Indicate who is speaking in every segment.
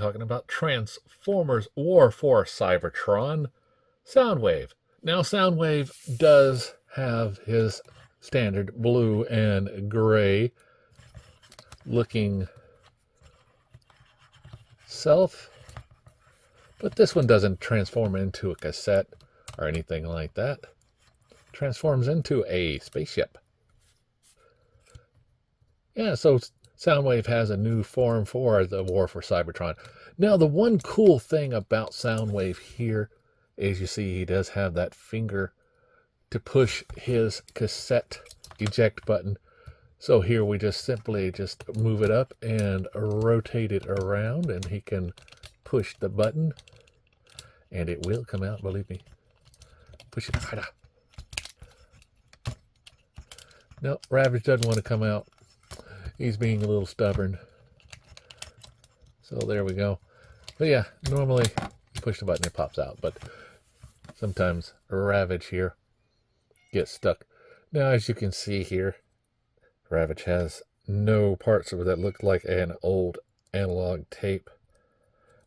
Speaker 1: talking about Transformers War for Cybertron, Soundwave. Now, Soundwave does have his standard blue and gray looking self, but this one doesn't transform into a cassette or anything like that. It transforms into a spaceship. Yeah, so Soundwave has a new form for the War for Cybertron. Now, the one cool thing about Soundwave here is you see he does have that finger to push his cassette eject button. So here we just simply just move it up and rotate it around, and he can push the button and it will come out, believe me. Push it harder. No, Ravage doesn't want to come out. He's being a little stubborn. So there we go. But yeah, normally you push the button, it pops out. But sometimes Ravage here gets stuck. Now, as you can see here, Ravage has no parts of it that look like an old analog tape.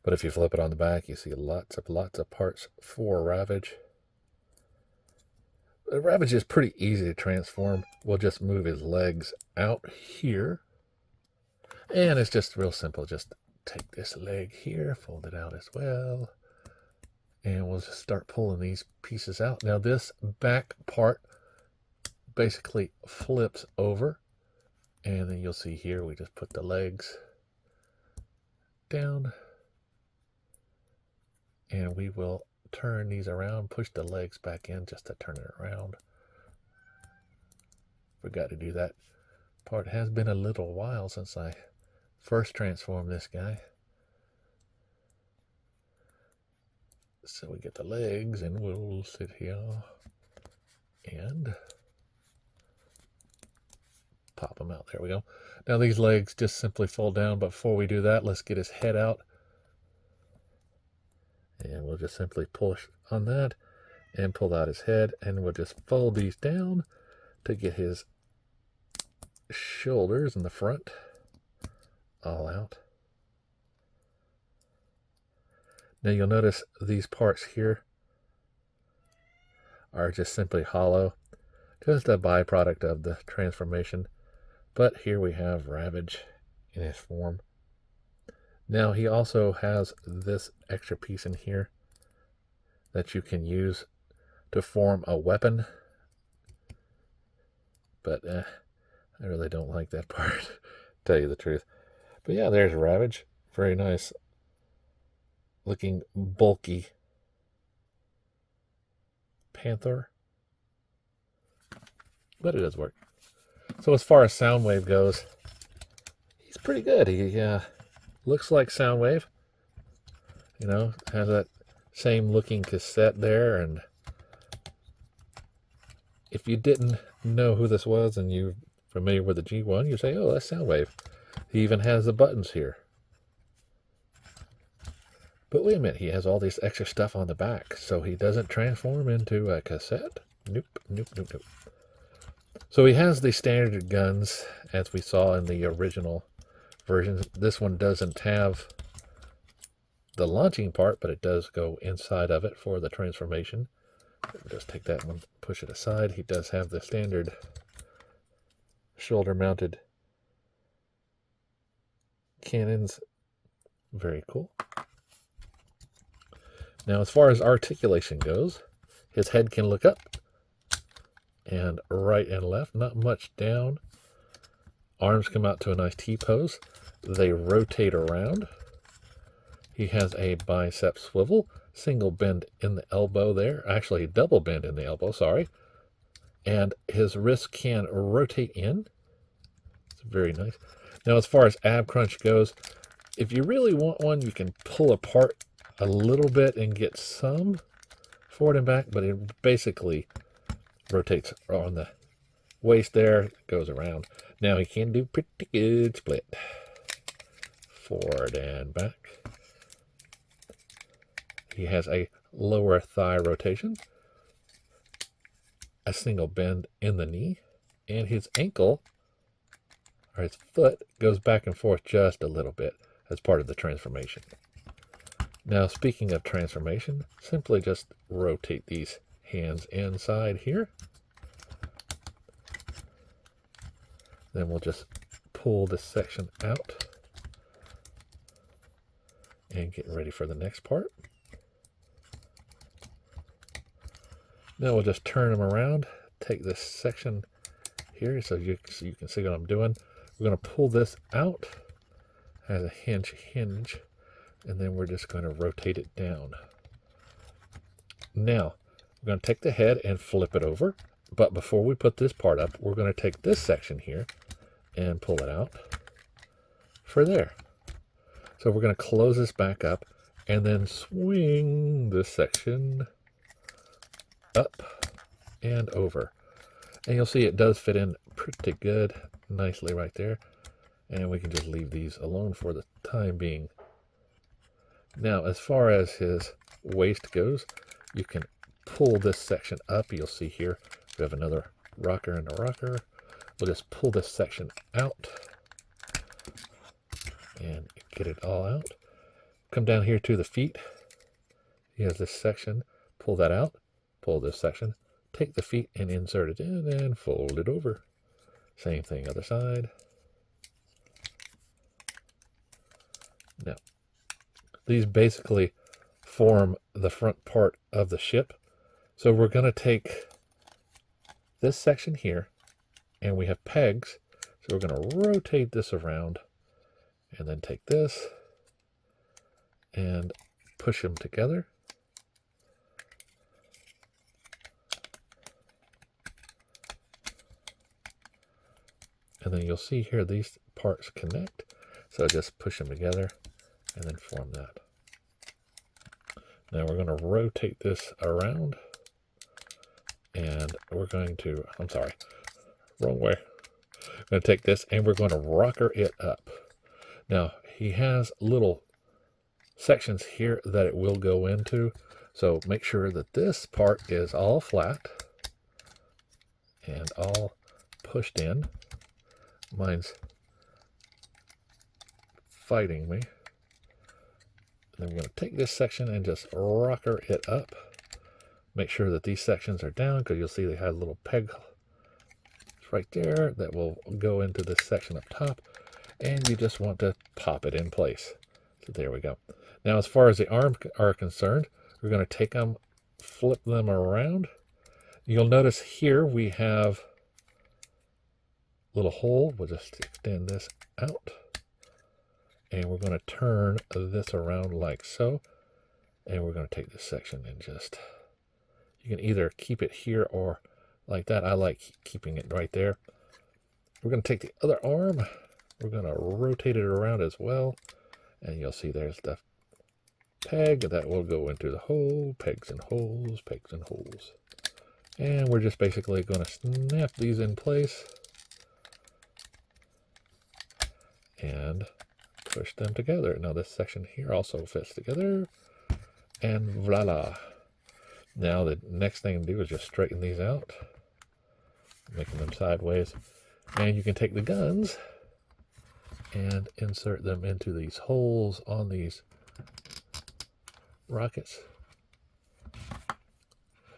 Speaker 1: But if you flip it on the back, you see lots of parts for Ravage. Ravage is pretty easy to transform. We'll just move his legs out here. And it's just real simple. Just take this leg here, fold it out as well. And we'll just start pulling these pieces out. Now this back part basically flips over. And then you'll see here, we just put the legs down. And we will turn these around, push the legs back in just to turn it around. Forgot to do that part. It has been a little while since I first transformed this guy. So we get the legs and we'll sit here and pop them out. There we go. Now these legs just simply fold down, but before we do that, let's get his head out. And we'll just simply push on that and pull out his head, and we'll just fold these down to get his shoulders in the front all out. Now you'll notice these parts here are just simply hollow, just a byproduct of the transformation. But here we have Ravage in his form. Now he also has this extra piece in here that you can use to form a weapon. But I really don't like that part, to tell you the truth. But yeah, there's Ravage. Very nice looking bulky panther. But it does work. So as far as Soundwave goes, he's pretty good. He looks like Soundwave, you know, has that same looking cassette there. And if you didn't know who this was and you're familiar with the G1, you say, oh, that's Soundwave. He even has the buttons here. But wait a minute, he has all this extra stuff on the back, so he doesn't transform into a cassette? Nope, nope, nope, nope. So he has the standard guns, as we saw in the original versions. This one doesn't have the launching part, but it does go inside of it for the transformation. Just take that one, push it aside. He does have the standard shoulder mounted cannons. Very cool. Now as far as articulation goes, his head can look up and right and left, not much down. Arms come out to a nice T-pose. They rotate around. He has a bicep swivel, single bend in the elbow there. Actually, double bend in the elbow, sorry. And his wrist can rotate in. It's very nice. Now, as far as ab crunch goes, if you really want one, you can pull apart a little bit and get some forward and back, but it basically rotates on the waist there, goes around. Now he can do pretty good split. Forward and back. He has a lower thigh rotation, a single bend in the knee, and his ankle, or his foot, goes back and forth just a little bit as part of the transformation. Now, speaking of transformation, simply just rotate these hands inside here. Then we'll just pull this section out and get ready for the next part. Now we'll just turn them around, take this section here so you can see what I'm doing. We're going to pull this out as a hinge, and then we're just going to rotate it down. Now, we're going to take the head and flip it over, but before we put this part up, we're going to take this section here and pull it out for there. So we're going to close this back up and then swing this section up and over. And you'll see it does fit in pretty good, nicely right there. And we can just leave these alone for the time being. Now, as far as his waist goes, you can pull this section up. You'll see here we have another rocker and a rocker. We'll just pull this section out and get it all out. Come down here to the feet. He has this section. Pull that out. Pull this section. Take the feet and insert it in and fold it over. Same thing, other side. Now, these basically form the front part of the ship. So we're going to take this section here, and we have pegs. So we're going to rotate this around, and then take this and push them together. And then you'll see here these parts connect. So just push them together and then form that. Now we're going to rotate this around, and we're going to, I'm sorry, wrong way. I'm going to take this and we're going to rocker it up. Now he has little sections here that it will go into. So make sure that this part is all flat and all pushed in. Mine's fighting me. Then we're going to take this section and just rocker it up. Make sure that these sections are down, because you'll see they have a little peg right there that will go into this section up top, and you just want to pop it in place. So there we go. Now, as far as the arms are concerned, we're going to take them, flip them around. You'll notice here we have a little hole. We'll just extend this out. And we're going to turn this around like so. And we're going to take this section and just, you can either keep it here or like that. I like keeping it right there. We're going to take the other arm. We're going to rotate it around as well. And you'll see there's the peg that will go into the hole. Pegs and holes, pegs and holes. And we're just basically going to snap these in place and push them together. Now this section here also fits together, and voila. Now the next thing to do is just straighten these out, making them sideways. And you can take the guns and insert them into these holes on these rockets.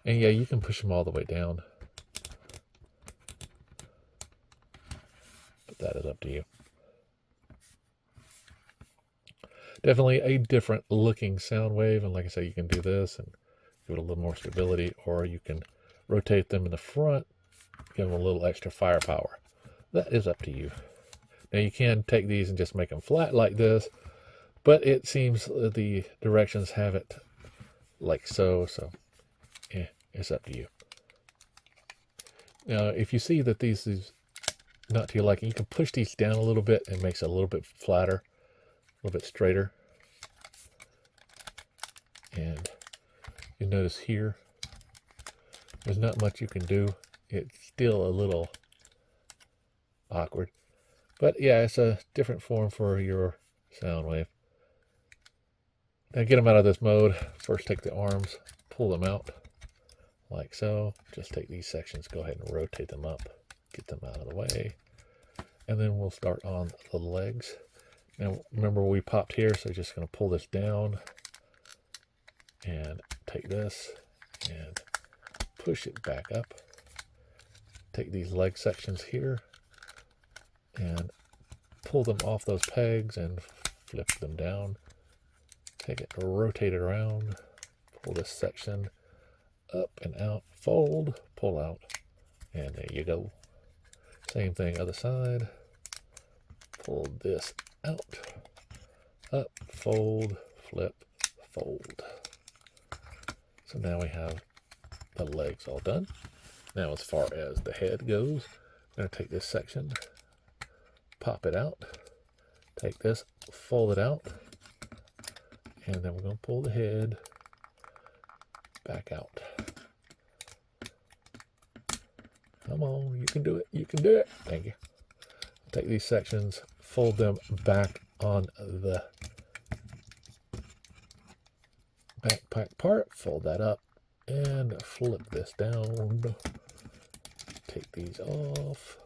Speaker 1: And yeah, you can push them all the way down, but that is up to you. Definitely a different looking Soundwave, and like I say, you can do this and give it a little more stability, or you can rotate them in the front, give them a little extra firepower. That is up to you. Now you can take these and just make them flat like this, but it seems the directions have it like so, yeah, it's up to you. Now if you see that these is not to your liking, you can push these down a little bit and makes it a little bit flatter, a little bit straighter. And you notice here there's not much you can do. It's still a little awkward, but yeah, it's a different form for your Soundwave. Now get them out of this mode. First take the arms, pull them out like so. Just take these sections, go ahead and rotate them up, get them out of the way, and then we'll start on the legs. Now remember we popped here, so just going to pull this down and take this and push it back up. Take these leg sections here and pull them off those pegs and flip them down. Take it, rotate it around, pull this section up and out, fold, pull out, and there you go. Same thing other side. Pull this out, up, fold, flip, fold. So now we have the legs all done. Now as far as the head goes, I'm going to take this section, pop it out, take this, fold it out, and then we're going to pull the head back out. Come on, you can do it, you can do it. Thank you. Take these sections, fold them back on the backpack part, fold that up, and flip this down. Take these off,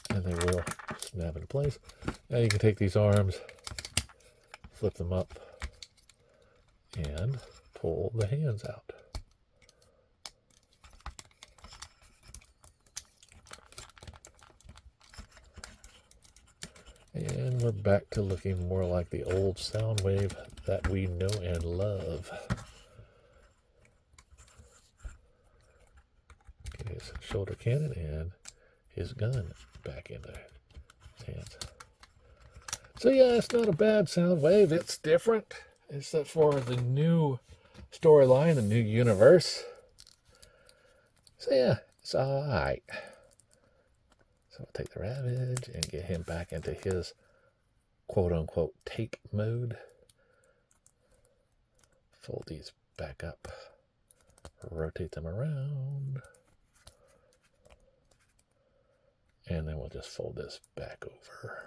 Speaker 1: and they will snap into place. Now you can take these arms, flip them up, and pull the hands out. And we're back to looking more like the old Soundwave that we know and love. Get his shoulder cannon and his gun back into his hands. So yeah, it's not a bad Soundwave. It's different, except for the new storyline, the new universe. So yeah, it's alright. So I'll take the Ravage and get him back into his quote-unquote take mode. Fold these back up. Rotate them around. And then we'll just fold this back over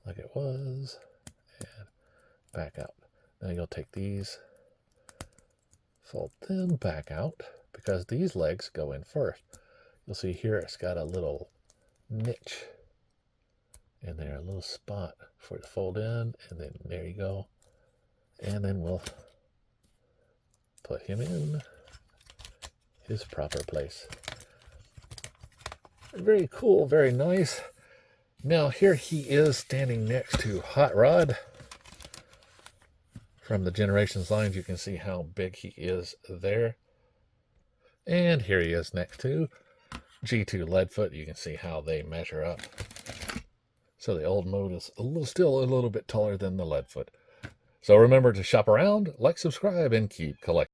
Speaker 1: like it was. And back out. Then you'll take these, fold them back out, because these legs go in first. You'll see here it's got a little niche in there, a little spot for it to fold in, and then there you go. And then we'll put him in his proper place. Very cool, very nice. Now here he is standing next to Hot Rod. From the Generations lines, you can see how big he is there. And here he is next to G2 Leadfoot. You can see how they measure up. So the old mode is still a little bit taller than the Leadfoot. So remember to shop around, like, subscribe, and keep collecting.